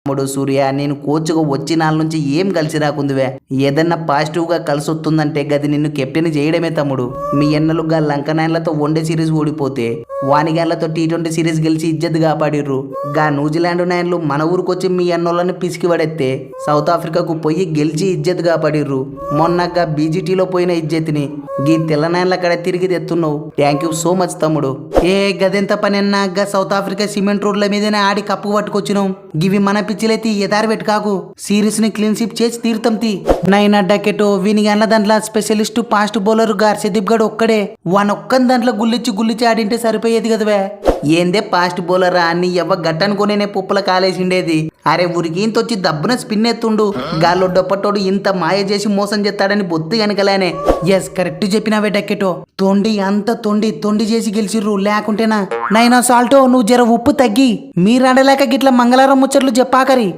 తమ్ముడు సూర్య, నేను కోచ్గా వచ్చి నాళ్ళ నుంచి ఏం కలిసి రాకుందివే. ఏదన్నా పాజిటివ్ గా కలిసి వస్తుందంటే గది నిన్ను కెప్టెన్ చేయడమే తమ్ముడు. మీ ఎన్నలు గా లంకనాయన్లతో వన్డే సిరీస్ ఓడిపోతే వానిగాళ్లతో టీ20 సిరీస్ గెలిచి ఇజ్జత్ కాపాడిర్రు. గా న్యూజిలాండ్ నాయన్లు మన ఊరికొచ్చి మీ అన్నోళ్ళని పిసికి పడెత్తే సౌత్ ఆఫ్రికాకు పోయి గెలిచి ఇజ్జత్ కాపాడిర్రు. మొన్నగా బీజీటీలో పోయిన ఇజ్జత్ని గీ తెల్లనాయన్ల కడ తిరిగి తెస్తున్నావు. థ్యాంక్ యూ సో మచ్ తమ్ముడు. ఏ గదెంత పని అన్నా గా సౌత్ ఆఫ్రికా సిమెంట్ రోడ్ల మీదనే ఆడి కప్పు పట్టుకొచ్చినాం. గివి మన పిచ్చిలైతే ఎదారి పెట్టుకాకు. సిరీస్ ని క్లీన్ షిప్ చేసి తీరుతాం తీ. నైనా డకెటో వీనిగన్న దాంట్లో స్పెషలిస్ట్ ఫాస్ట్ బౌలర్ గార్షదీప్ గడ్ ఒక్కడే. వానొక్కని దాంట్లో గుల్లిచ్చి ఆడింటే సరిపోయేది కదవే. ఏందే ఫాస్ట్ బౌలర్ అన్ని ఎవ్వ గట్టనుకునే పుప్పల కాలేసిండేది. అరే ఊరికి ఇంత వచ్చి దబ్బున స్పిన్ ఎత్తుండు. గాల్లో డొప్పటోడు ఇంత మాయ చేసి మోసం చేస్తాడని బొత్తు వెనకలానే. Yes correct చెప్పినావే డక్కెటో. తొండి చేసి గెలిచిర్రు. లేకుంటేనా నైనా సాల్టో నువ్వు జర ఉప్పు తగ్గి మీరాడలేక గిట్ల మంగళవారం ముచ్చట్లు చెప్పాకరి.